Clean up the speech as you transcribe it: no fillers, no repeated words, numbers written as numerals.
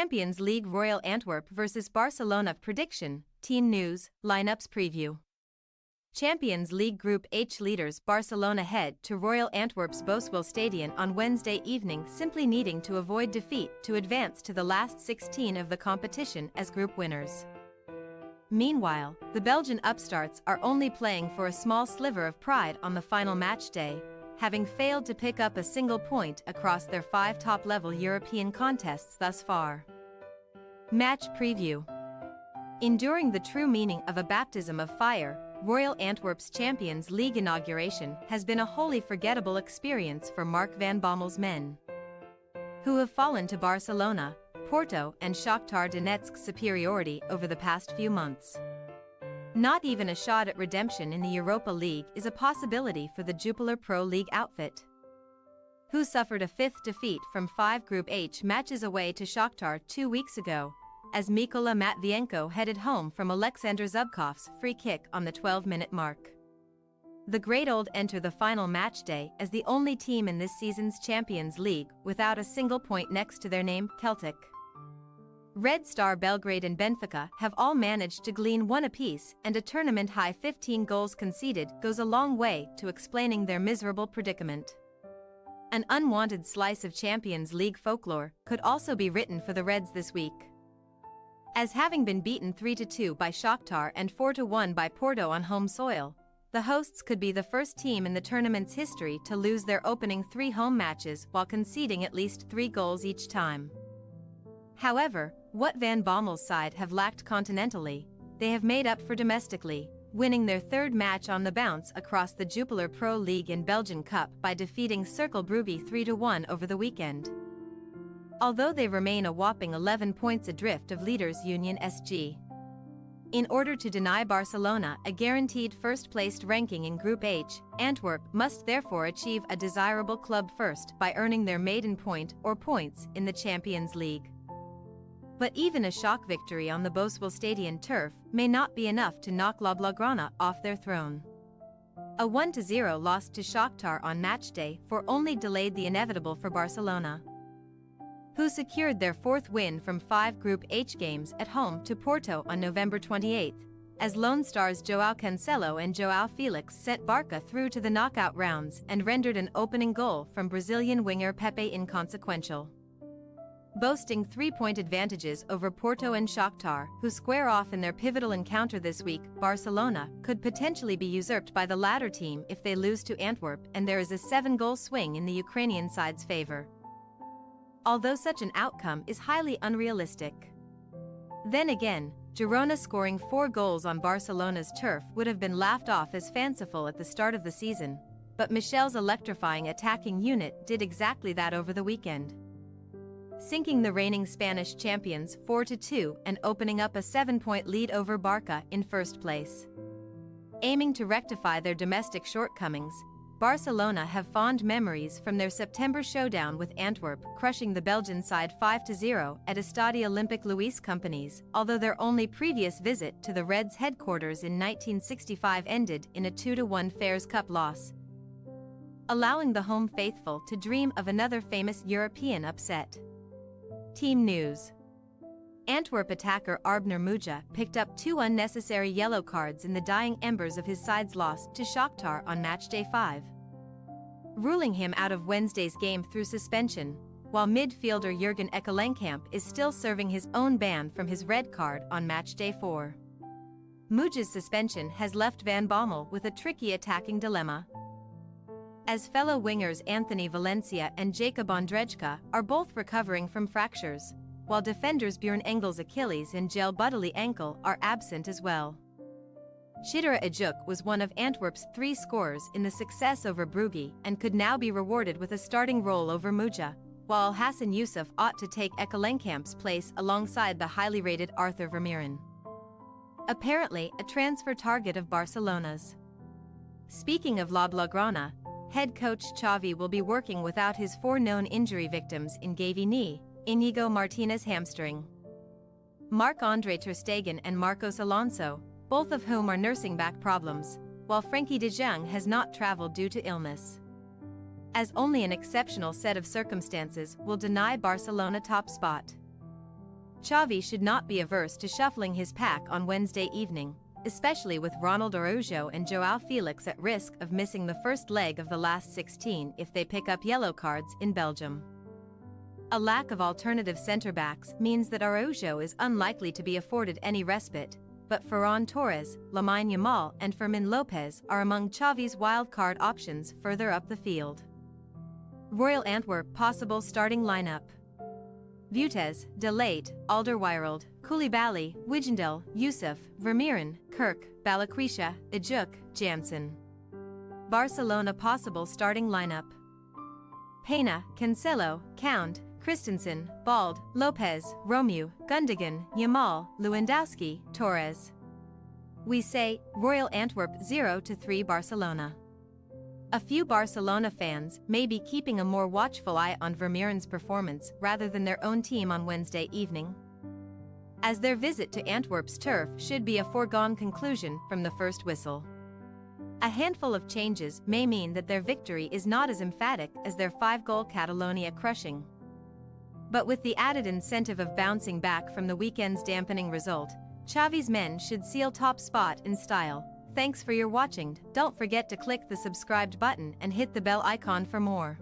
Champions League Royal Antwerp vs Barcelona prediction, team news, lineups preview. Champions League Group H leaders Barcelona head to Royal Antwerp's Bosuilstadion on Wednesday evening, simply needing to avoid defeat to advance to the last 16 of the competition as group winners. Meanwhile, the Belgian upstarts are only playing for a small sliver of pride on the final match day, having failed to pick up a single point across their 5 top-level European contests thus far. Match preview. Enduring the true meaning of a baptism of fire, Royal Antwerp's Champions League inauguration has been a wholly forgettable experience for Mark van Bommel's men, who have fallen to Barcelona, Porto and Shakhtar Donetsk's superiority over the past few months. Not even a shot at redemption in the Europa League is a possibility for the Jupiler Pro League outfit, who suffered a 5th defeat from 5 Group H matches away to Shakhtar 2 weeks ago, as Mikola Matvienko headed home from Alexander Zubkov's free kick on the 12-minute mark. The Great Old enter the final match day as the only team in this season's Champions League without a single point next to their name, Celtic. Red Star Belgrade and Benfica have all managed to glean 1 apiece, and a tournament-high 15 goals conceded goes a long way to explaining their miserable predicament. An unwanted slice of Champions League folklore could also be written for the Reds this week, as having been beaten 3-2 by Shakhtar and 4-1 by Porto on home soil, the hosts could be the first team in the tournament's history to lose their opening 3 home matches while conceding at least 3 goals each time. However, what Van Bommel's side have lacked continentally, they have made up for domestically, winning their 3rd match on the bounce across the Jupiler Pro League and Belgian Cup by defeating Cercle Brugge 3-1 over the weekend. Although they remain a whopping 11 points adrift of leaders Union SG. In order to deny Barcelona a guaranteed first-placed ranking in Group H, Antwerp must therefore achieve a desirable club first by earning their maiden point or points in the Champions League. But even a shock victory on the Bosuilstadion turf may not be enough to knock La Blaugrana off their throne. A 1-0 loss to Shakhtar on match day 4 only delayed the inevitable for Barcelona, who secured their 4th win from 5 Group H games at home to Porto on November 28, as Lone Stars João Cancelo and João Felix sent Barca through to the knockout rounds and rendered an opening goal from Brazilian winger Pepe inconsequential. Boasting 3-point advantages over Porto and Shakhtar, who square off in their pivotal encounter this week, Barcelona could potentially be usurped by the latter team if they lose to Antwerp, and there is a 7-goal swing in the Ukrainian side's favor, although such an outcome is highly unrealistic. Then again, Girona scoring 4 goals on Barcelona's turf would have been laughed off as fanciful at the start of the season, but Michel's electrifying attacking unit did exactly that over the weekend, sinking the reigning Spanish champions 4-2 and opening up a 7-point lead over Barca in first place. Aiming to rectify their domestic shortcomings, Barcelona have fond memories from their September showdown with Antwerp, crushing the Belgian side 5-0 at Estadio Olympique Louis Companys, although their only previous visit to the Reds' headquarters in 1965 ended in a 2-1 Fairs Cup loss, allowing the home faithful to dream of another famous European upset. Team news. Antwerp attacker Arbner Muja picked up 2 unnecessary yellow cards in the dying embers of his side's loss to Shakhtar on matchday 5, ruling him out of Wednesday's game through suspension, while midfielder Jurgen Ekkelenkamp is still serving his own ban from his red card on matchday 4. Muja's suspension has left Van Bommel with a tricky attacking dilemma, as fellow wingers Anthony Valencia and Jacob Ondrejka are both recovering from fractures, while defenders Björn Engel's Achilles and Jel Budley ankle are absent as well. Chidera Ajuk was one of Antwerp's 3 scorers in the success over Brugge and could now be rewarded with a starting role over Muja, while Hassan Youssef ought to take Ekkelenkamp's place alongside the highly rated Arthur Vermeeren, apparently a transfer target of Barcelona's. Speaking of La Blaugrana, head coach Xavi will be working without his 4 known injury victims in Gavi knee, Inigo Martinez hamstring, Marc-Andre ter Stegen and Marcos Alonso, both of whom are nursing back problems, while Frenkie de Jong has not traveled due to illness, as only an exceptional set of circumstances will deny Barcelona top spot. Xavi should not be averse to shuffling his pack on Wednesday evening, especially with Ronald Araujo and João Felix at risk of missing the first leg of the last 16 if they pick up yellow cards in Belgium. A lack of alternative centre-backs means that Araujo is unlikely to be afforded any respite, but Ferran Torres, Lamine Yamal and Fermin Lopez are among Xavi's wildcard options further up the field. Royal Antwerp possible starting lineup: Vitesse, De Ligt, Alderweireld, Koulibaly, Wijndal, Yusuf, Vermeeren, Kirk, Balikwisha, Ejuk, Janssen. Barcelona possible starting lineup: Pena, Cancelo, Count, Christensen, Bald, Lopez, Romeu, Gundogan, Yamal, Lewandowski, Torres. We say, Royal Antwerp 0-3 Barcelona. A few Barcelona fans may be keeping a more watchful eye on Vermeeren's performance rather than their own team on Wednesday evening, as their visit to Antwerp's turf should be a foregone conclusion from the first whistle. A handful of changes may mean that their victory is not as emphatic as their 5-goal Catalonia crushing. But with the added incentive of bouncing back from the weekend's dampening result, Xavi's men should seal top spot in style. Thanks for your watching. Don't forget to click the subscribed button and hit the bell icon for more.